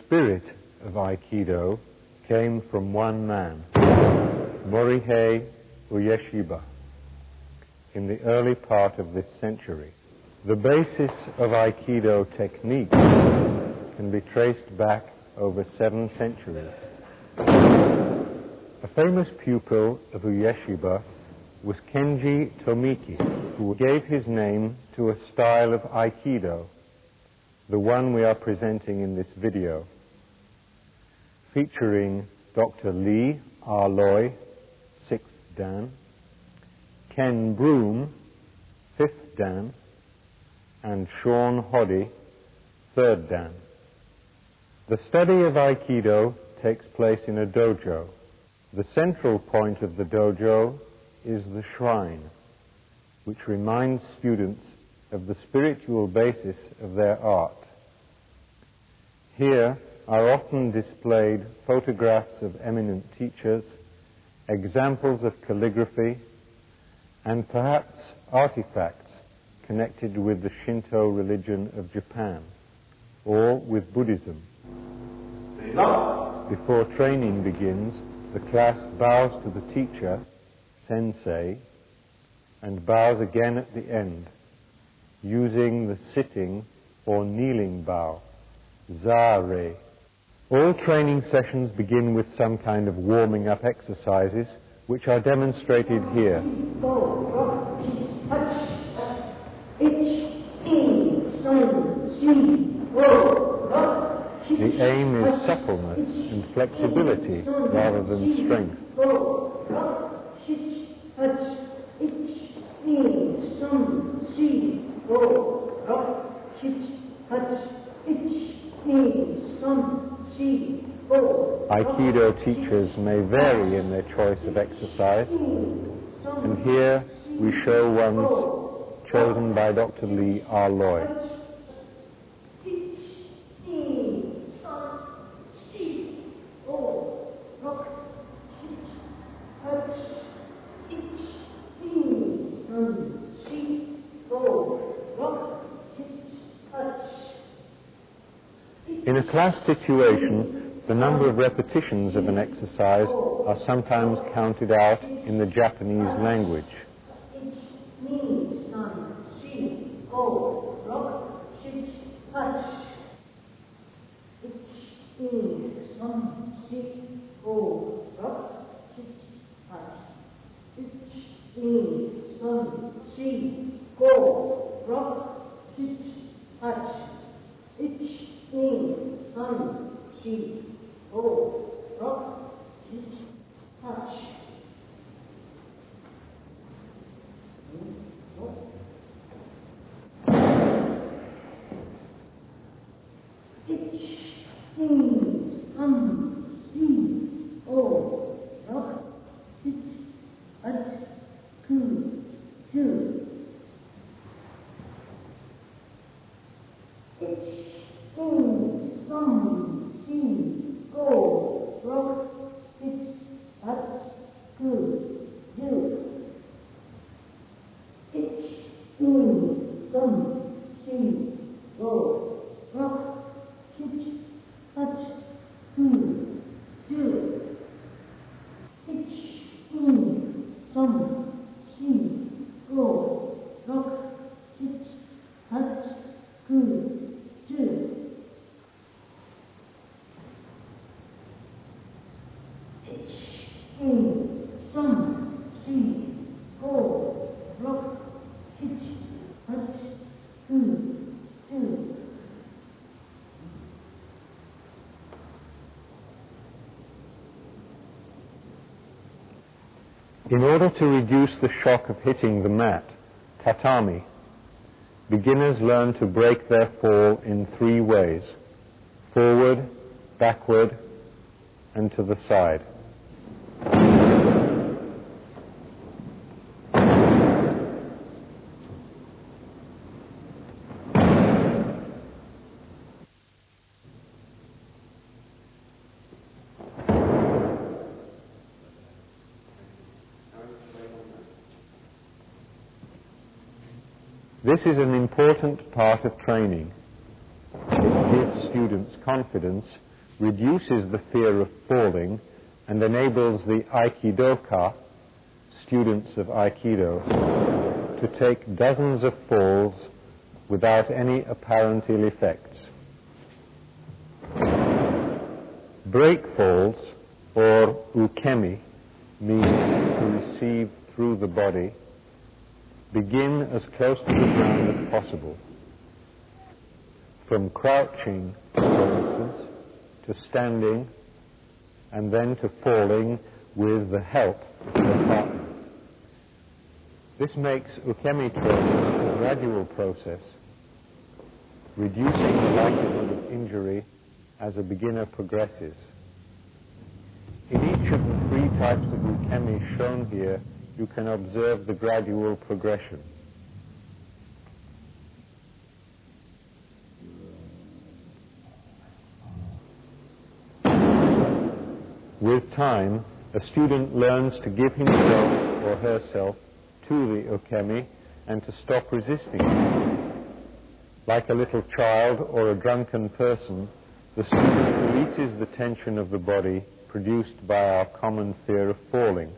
spirit of Aikido came from one man, Morihei Ueshiba, in the early part of this century. The basis of Aikido technique can be traced back over 7 centuries. A famous pupil of Ueshiba was Kenji Tomiki, who gave his name to a style of Aikido, the one we are presenting in this video, featuring Dr. Lee Arloy, 6th Dan, Ken Broom, 5th Dan, and Sean Hoddy, 3rd Dan. The study of Aikido takes place in a dojo. The central point of the dojo is the shrine, which reminds students of the spiritual basis of their art. Here are often displayed photographs of eminent teachers, examples of calligraphy, and perhaps artifacts connected with the Shinto religion of Japan, or with Buddhism. Before training begins, the class bows to the teacher, sensei, and bows again at the end, using the sitting or kneeling bow, zare. All training sessions begin with some kind of warming up exercises, which are demonstrated here. The aim is suppleness and flexibility rather than strength. Aikido teachers may vary in their choice of exercise, and here we show ones chosen by Dr. Lee Arloy. In a class situation, the number of repetitions of an exercise are sometimes counted out in the Japanese language. In order to reduce the shock of hitting the mat, tatami, beginners learn to break their fall in 3 ways: forward, backward, and to the side. This is an important part of training. It gives students confidence reduces the fear of falling and enables the Aikidoka, students of Aikido, to take dozens of falls without any apparent ill effects. Break falls, or ukemi, means to receive through the body, begin as close to the ground as possible. From crouching, for instance, to standing, and then to falling with the help of a partner. This makes ukemi training a gradual process, reducing the likelihood of injury as a beginner progresses. In each of the 3 types of ukemi shown here, you can observe the gradual progression. With time, a student learns to give himself or herself to the ukemi and to stop resisting it. Like a little child or a drunken person, the student releases the tension of the body produced by our common fear of falling.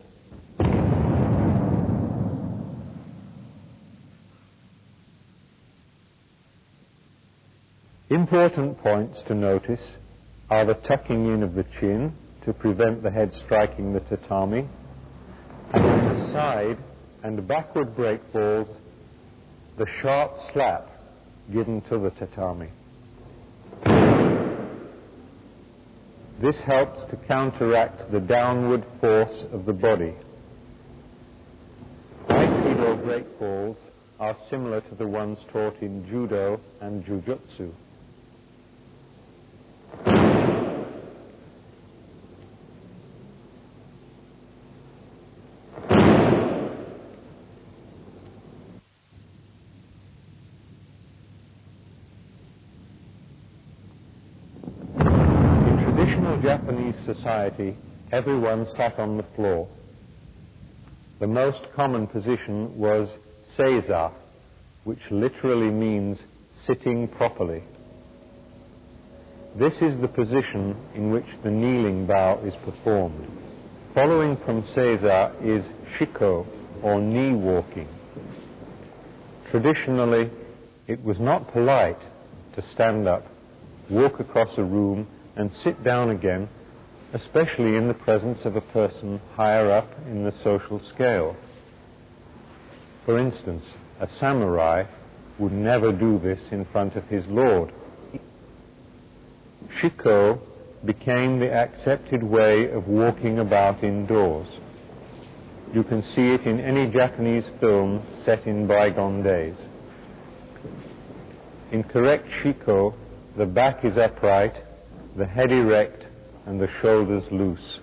Important points to notice are the tucking in of the chin to prevent the head striking the tatami, and on the side and backward break falls, the sharp slap given to the tatami. This helps to counteract the downward force of the body. Aikido break falls are similar to the ones taught in judo and jujutsu. Japanese society, everyone sat on the floor. The most common position was seiza, which literally means sitting properly. This is the position in which the kneeling bow is performed. Following from seiza is shiko, or knee walking. Traditionally, it was not polite to stand up, walk across a room, and sit down again, especially in the presence of a person higher up in the social scale. For instance, a samurai would never do this in front of his lord. Shiko became the accepted way of walking about indoors. You can see it in any Japanese film set in bygone days. In correct shiko, the back is upright, the head erect, and the shoulders loose.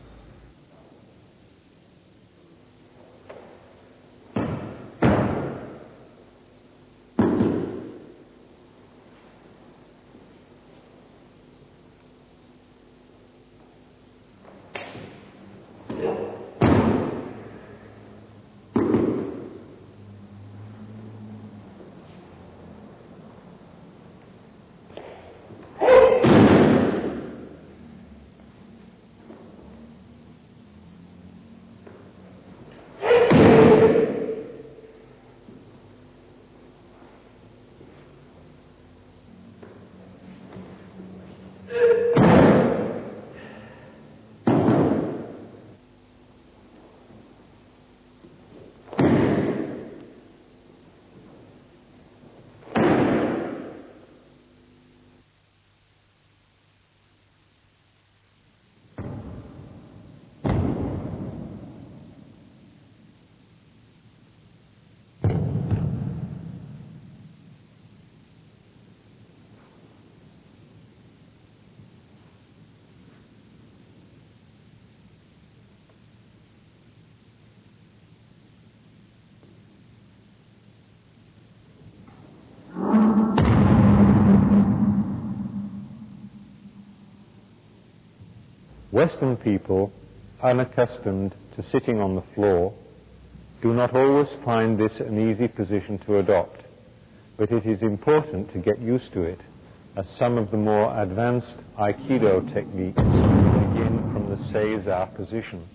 Western people, unaccustomed to sitting on the floor, do not always find this an easy position to adopt, but it is important to get used to it. as some of the more advanced Aikido techniques begin from the Seiza position.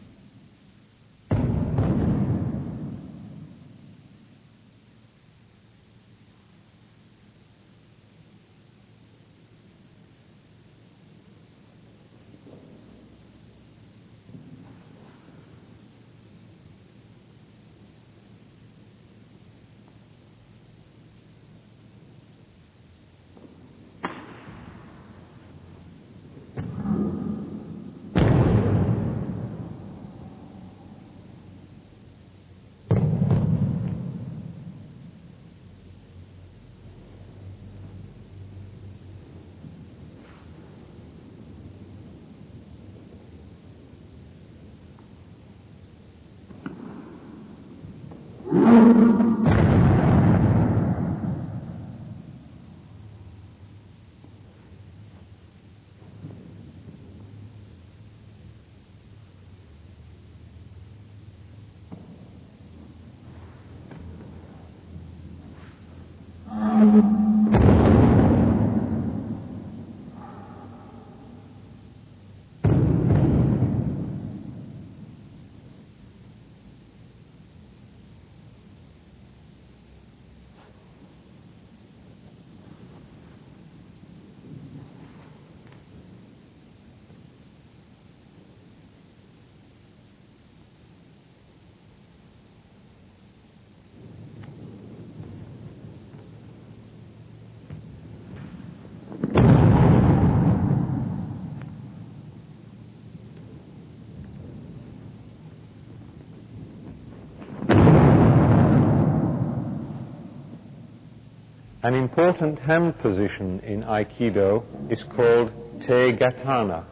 An important hand position in Aikido is called Te Gatana,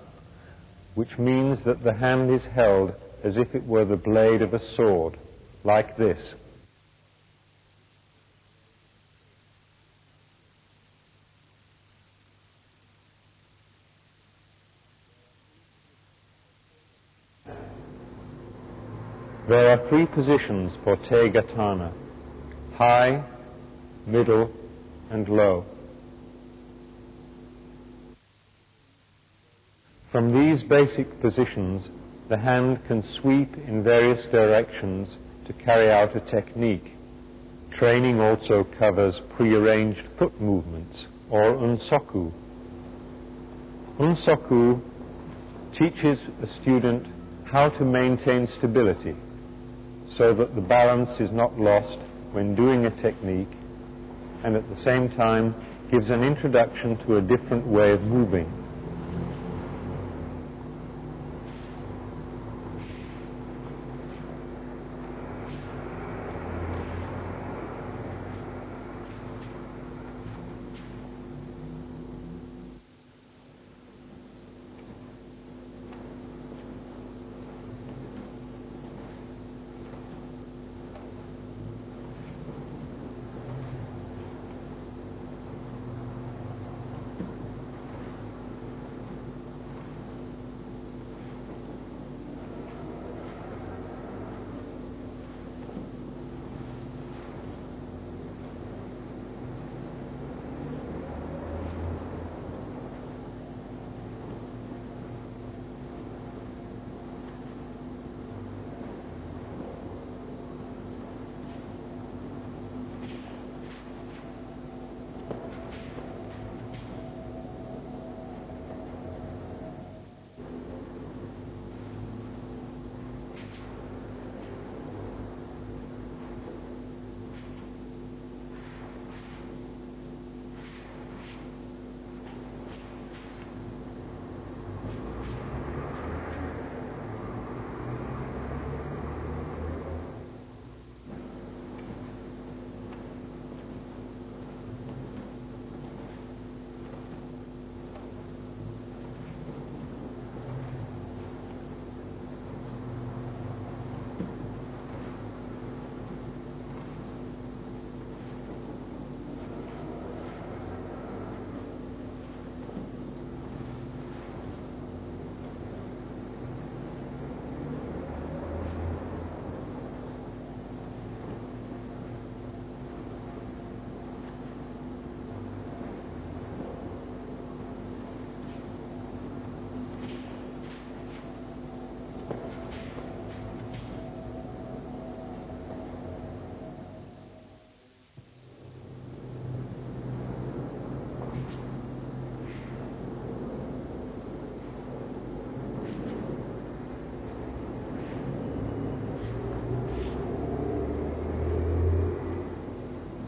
which means that the hand is held as if it were the blade of a sword, like this. There are three positions for Te Gatana: high, middle, and low. From these basic positions, the hand can sweep in various directions to carry out a technique. Training also covers prearranged foot movements, or unsoku. Unsoku teaches a student how to maintain stability so that the balance is not lost when doing a technique, and at the same time gives an introduction to a different way of moving.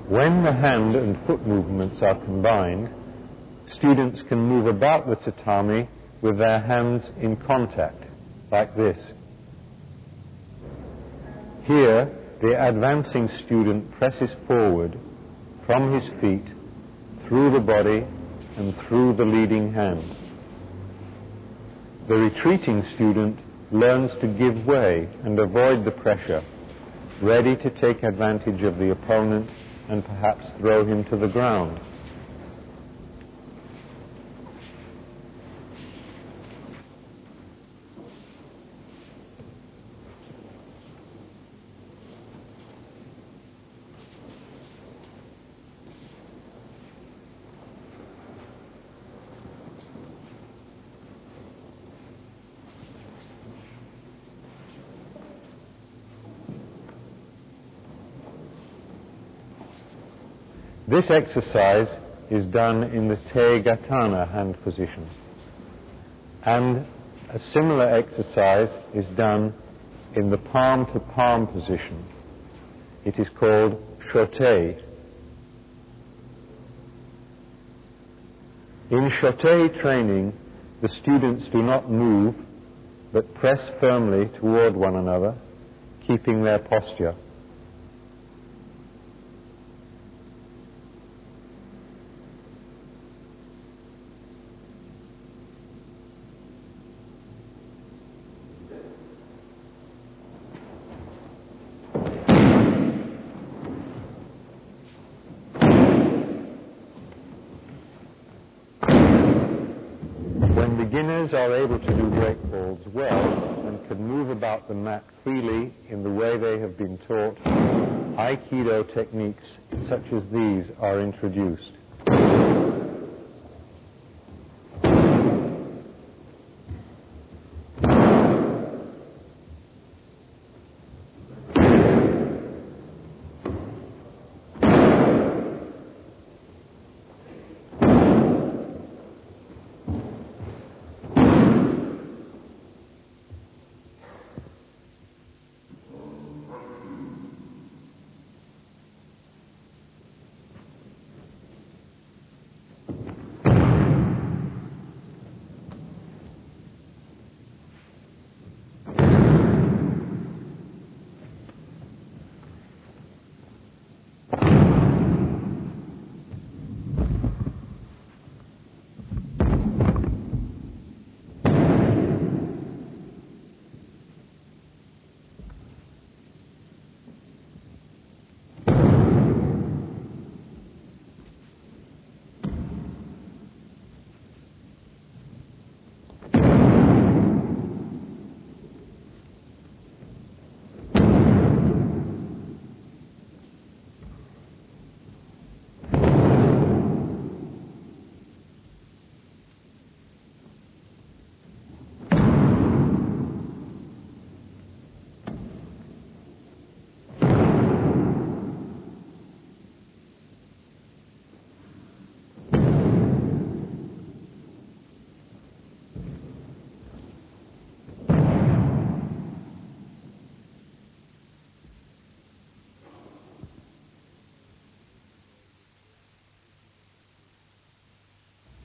When the hand and foot movements are combined, students can move about the tatami with their hands in contact, like this. Here, the advancing student presses forward from his feet, through the body, and through the leading hand. The retreating student learns to give way and avoid the pressure, ready to take advantage of the opponent and perhaps throw him to the ground. This exercise is done in the Te Gatana hand position, and a similar exercise is done in the palm-to-palm position. It is called Shote. In Shote training, the students do not move, but press firmly toward one another, keeping their posture. Beginners are able to do breakfalls well and can move about the mat freely in the way they have been taught. Aikido techniques such as these are introduced.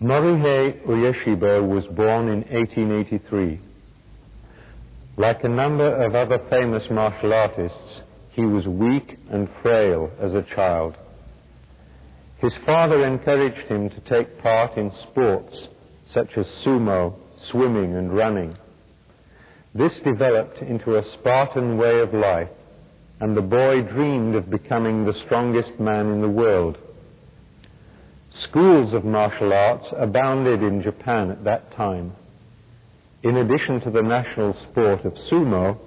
Morihei Ueshiba was born in 1883. Like a number of other famous martial artists, he was weak and frail as a child. His father encouraged him to take part in sports such as sumo, swimming and running. This developed into a Spartan way of life, and the boy dreamed of becoming the strongest man in the world. Schools of martial arts abounded in Japan at that time. In addition to the national sport of sumo,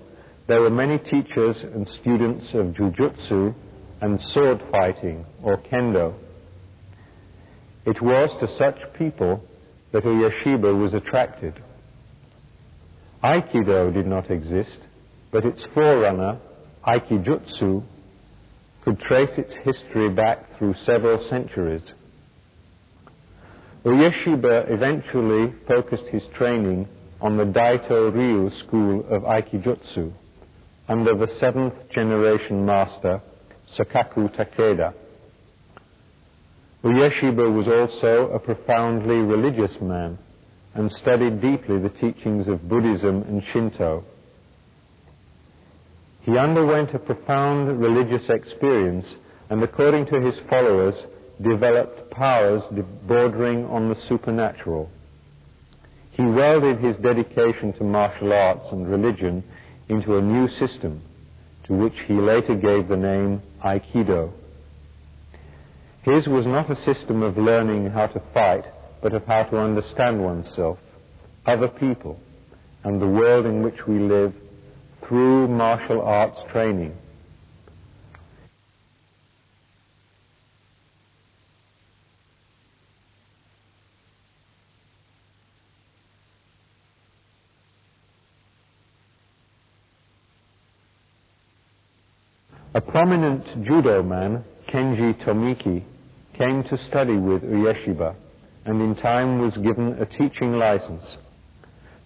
there were many teachers and students of jujutsu and sword fighting, or kendo. It was to such people that Ueshiba was attracted. Aikido did not exist, but its forerunner, Aikijutsu, could trace its history back through several centuries. Ueshiba eventually focused his training on the Daito Ryu school of Aikijutsu under the 7th generation master, Sakaku Takeda. Ueshiba was also a profoundly religious man and studied deeply the teachings of Buddhism and Shinto. He underwent a profound religious experience and, according to his followers, developed powers bordering on the supernatural. He welded his dedication to martial arts and religion into a new system, to which he later gave the name Aikido. His was not a system of learning how to fight, but of how to understand oneself, other people, and the world in which we live through martial arts training. A prominent judo man, Kenji Tomiki, came to study with Ueshiba and in time was given a teaching license.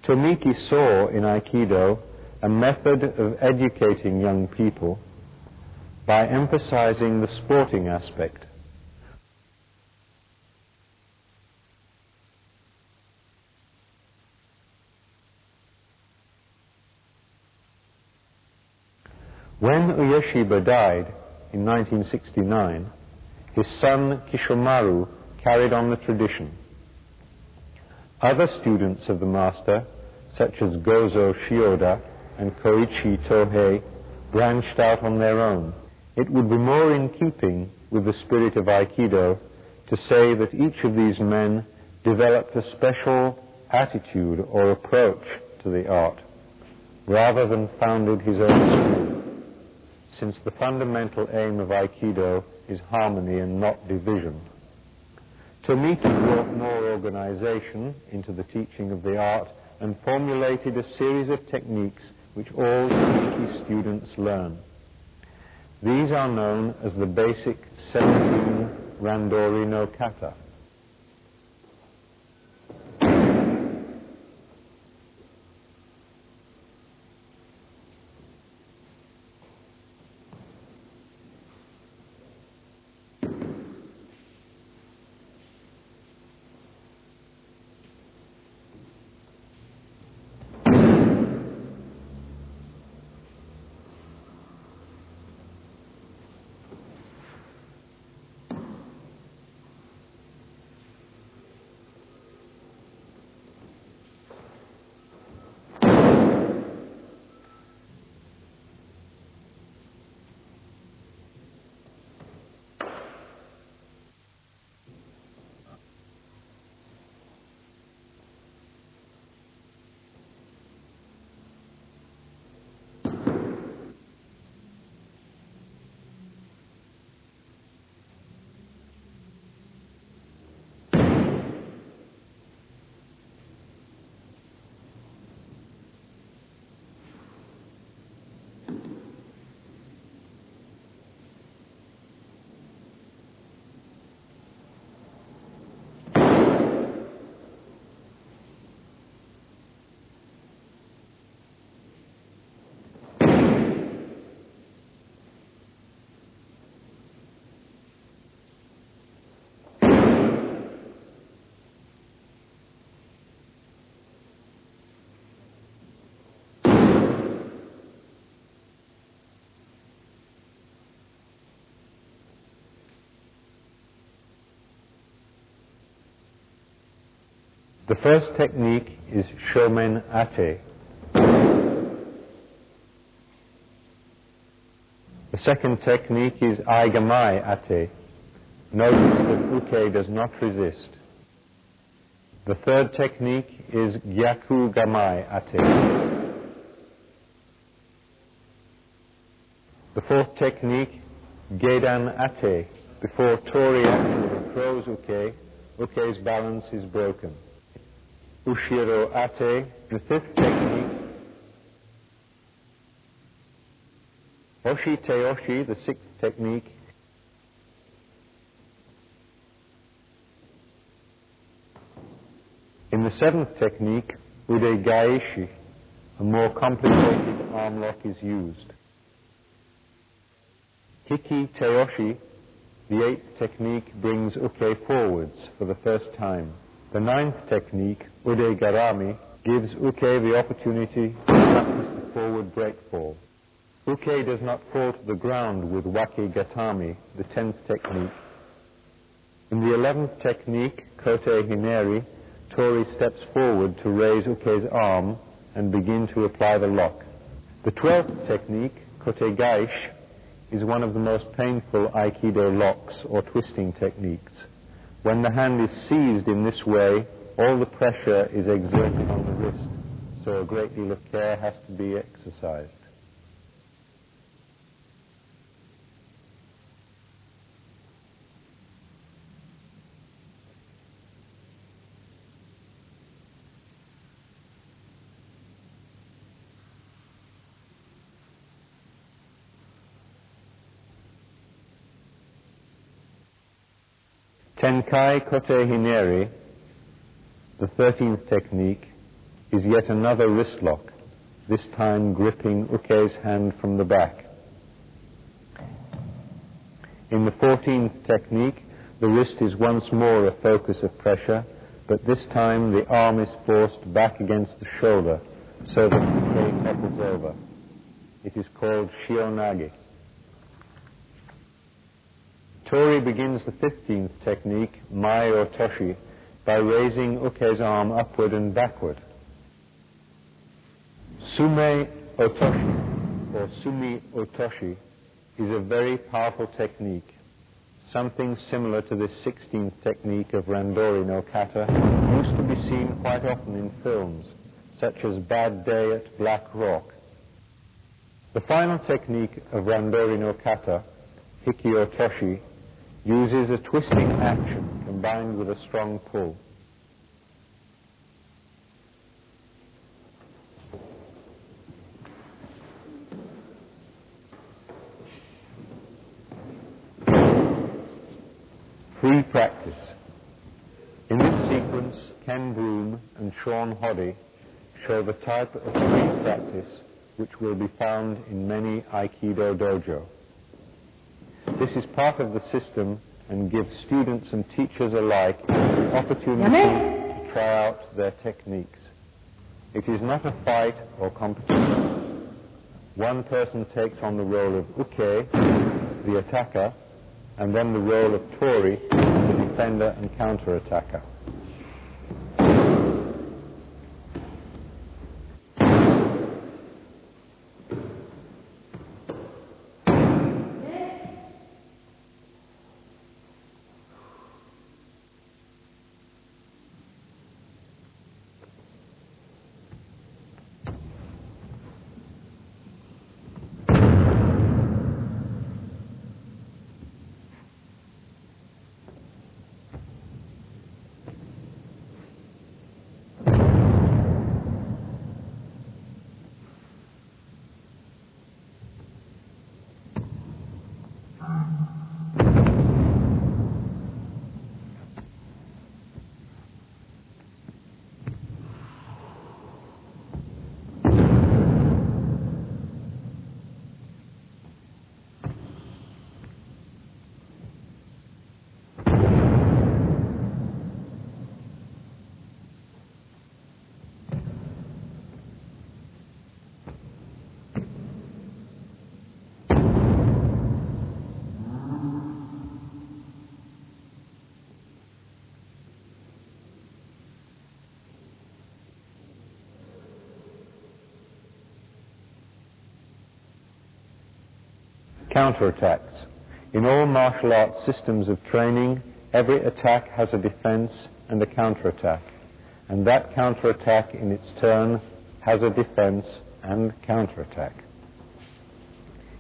Tomiki saw in Aikido a method of educating young people by emphasizing the sporting aspect. When Ueshiba died in 1969, his son Kishomaru carried on the tradition. Other students of the master, such as Gozo Shioda and Koichi Tohei, branched out on their own. It would be more in keeping with the spirit of Aikido to say that each of these men developed a special attitude or approach to the art, rather than founded his own school, since the fundamental aim of Aikido is harmony and not division. Tomiki brought more organization into the teaching of the art and formulated a series of techniques which all Tomiki students learn. These are known as the basic 17 Randori no Kata. The first technique is Shomen Ate. The second technique is Aigamai Ate. Notice that Uke does not resist. The third technique is Gyaku Gamai Ate. The fourth technique, Gedan Ate. Before Tori actually throws Uke, Uke's balance is broken. Ushiro Ate, the fifth technique. Oshi Teoshi, the sixth technique. In the seventh technique, Ude Gaishi, a more complicated arm lock is used. Hiki Teoshi The 8th technique brings uke forwards for the first time. The 9th technique, ude garami, gives uke the opportunity to practice the forward breakfall. Uke does not fall to the ground with wake gatami, the 10th technique. In the 11th technique, kote hineri, Tori steps forward to raise uke's arm and begin to apply the lock. The 12th technique, kote gaish, is one of the most painful Aikido locks or twisting techniques. When the hand is seized in this way, all the pressure is exerted on the wrist, so a great deal of care has to be exercised. Tenkai kote hineri, the 13th technique, is yet another wrist lock, this time gripping uke's hand from the back. In the 14th technique, the wrist is once more a focus of pressure, but this time the arm is forced back against the shoulder so that uke topples over. It is called shionage. Tori begins the 15th technique, mai or toshi, by raising uke's arm upward and backward. Sume otoshi, or sumi otoshi, is a very powerful technique, something similar to this 16th technique of Randori no Kata, used to be seen quite often in films, such as Bad Day at Black Rock. The final technique of Randori no Kata, hiki otoshi, uses a twisting action combined with a strong pull. Free practice. In this sequence, Ken Broom and Sean Hoddy show the type of free practice which will be found in many Aikido dojo. This is part of the system and gives students and teachers alike the opportunity to try out their techniques. It is not a fight or competition. One person takes on the role of uke, the attacker, and then the role of tori, the defender and counter-attacker. Counterattacks. In all martial arts systems of training, every attack has a defense and a counterattack, and that counterattack in its turn has a defense and counterattack.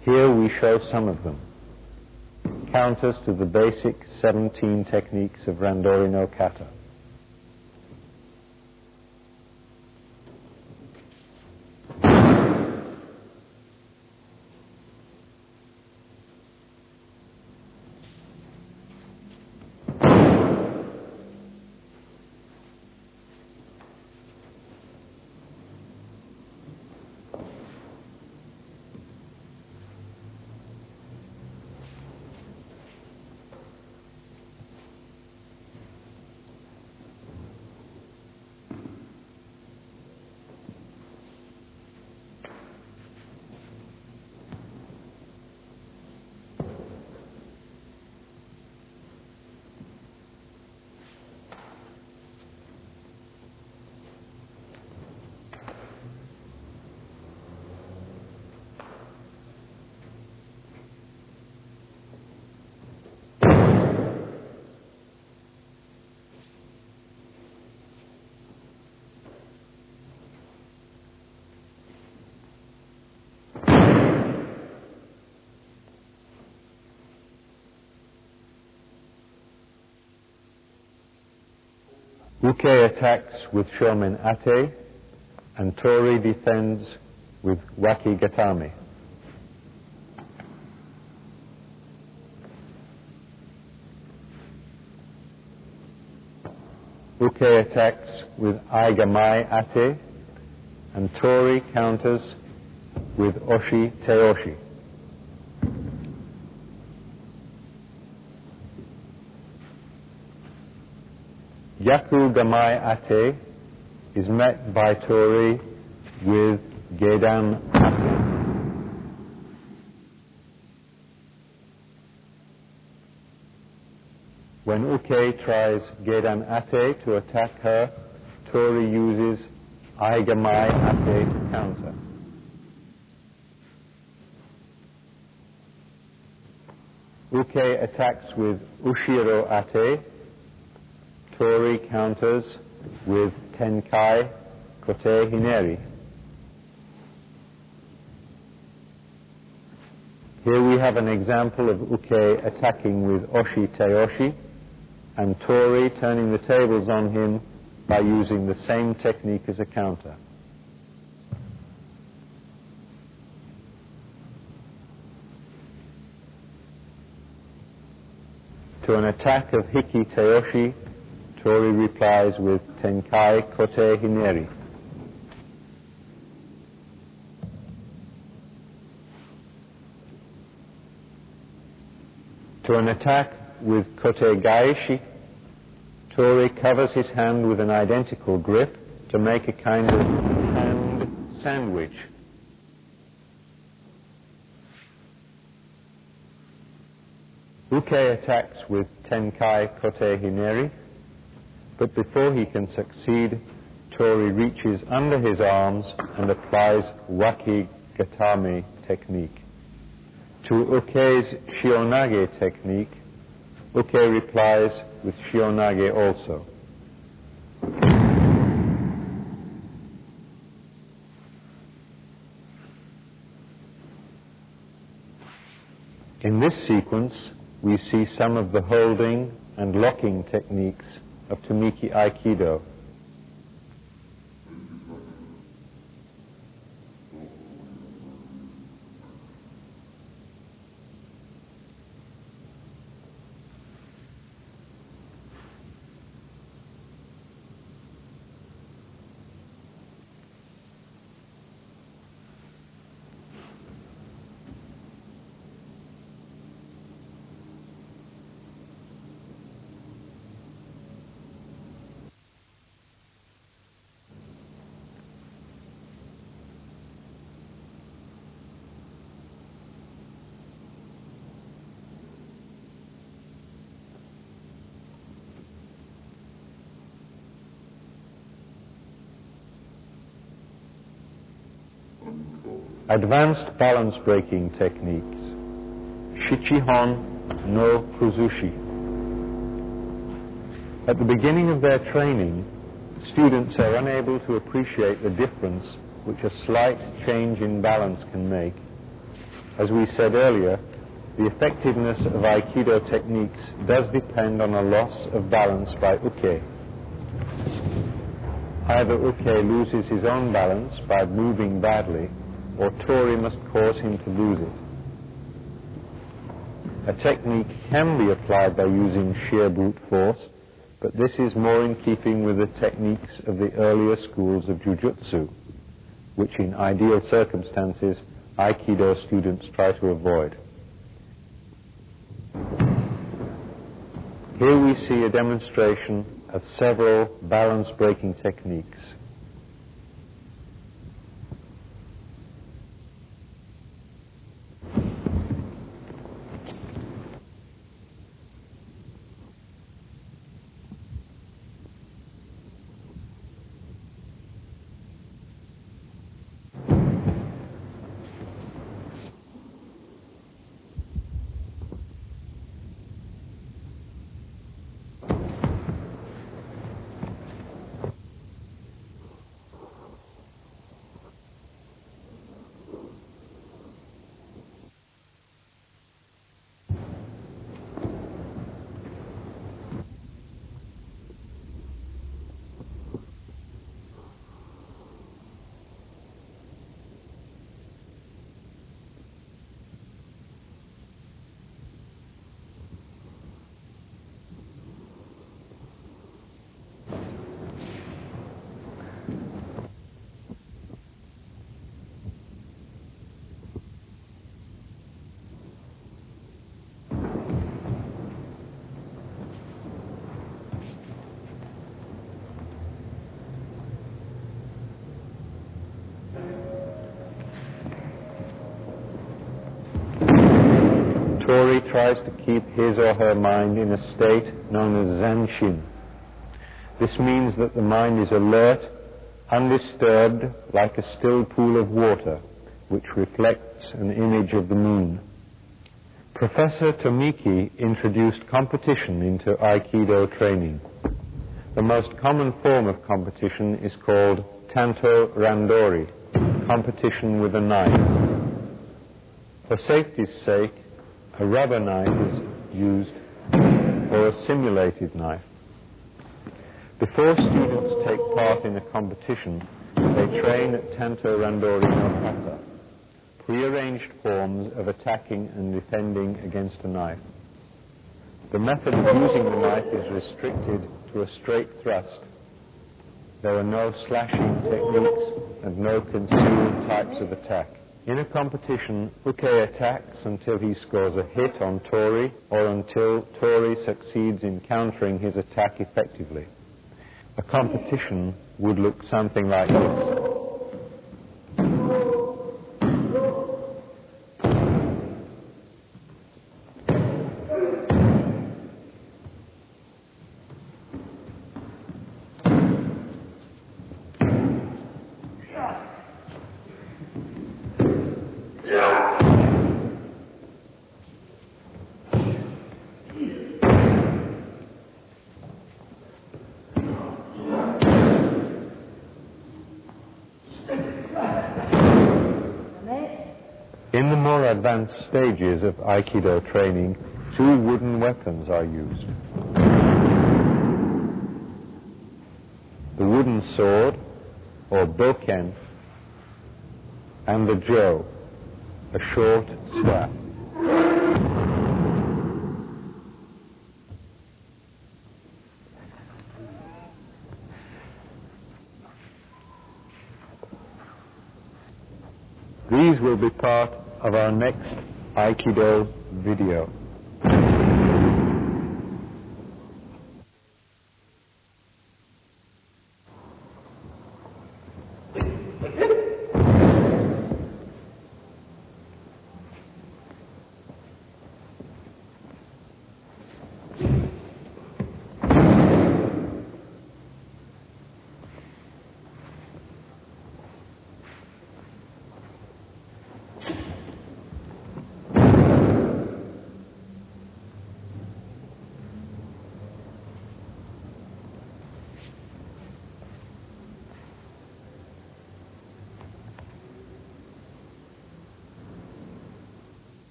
Here we show some of them. Counters to the basic 17 techniques of Randori no Kata. Uke attacks with Shomen Ate, and Tori defends with Waki Gatame. Uke attacks with Aigamai Ate, and Tori counters with Oshi Teoshi. Yaku Gamai Ate is met by Tori with Gedan Ate. When Uke tries Gedan Ate to attack her, Tori uses Aigamai Ate to counter. Uke attacks with Ushiro Ate. Tori counters with Tenkai Kote Hineri. Here we have an example of Uke attacking with Oshi Teoshi, and Tori turning the tables on him by using the same technique as a counter. To an attack of Hiki Teoshi, Tori replies with Tenkai Kote Hineri. To an attack with Kote Gaishi, Tori covers his hand with an identical grip to make a kind of hand sandwich. Uke attacks with Tenkai Kote Hineri, but before he can succeed, Tori reaches under his arms and applies Waki Gatame technique. To Uke's Shionage technique, Uke replies with Shionage also. In this sequence, we see some of the holding and locking techniques of Tamiki Aikido. Advanced balance breaking techniques. Shichihon no Kuzushi. At the beginning of their training, students are unable to appreciate the difference which a slight change in balance can make. As we said earlier, the effectiveness of Aikido techniques does depend on a loss of balance by Uke. Either Uke loses his own balance by moving badly, or Tori must cause him to lose it. A technique can be applied by using sheer brute force, but this is more in keeping with the techniques of the earlier schools of Jujutsu, which in ideal circumstances Aikido students try to avoid. Here we see a demonstration of several balance-breaking techniques. tries to keep his or her mind in a state known as Zanshin. This means that the mind is alert, undisturbed, like a still pool of water, which reflects an image of the moon. Professor Tomiki introduced competition into Aikido training. The most common form of competition is called Tanto Randori, competition with a knife. For safety's sake, a rubber knife is used or a simulated knife. Before students take part in a competition, they train at Tanto Randori no Kata, prearranged forms of attacking and defending against a knife. The method of using the knife is restricted to a straight thrust. There are no slashing techniques and no concealed types of attack. In a competition, Uke attacks until he scores a hit on Tori or until Tori succeeds in countering his attack effectively. A competition would look something like this. In the more advanced stages of Aikido training, 2 wooden weapons are used. The wooden sword, or boken, and the jo, a short staff. These will be part of our next Aikido video.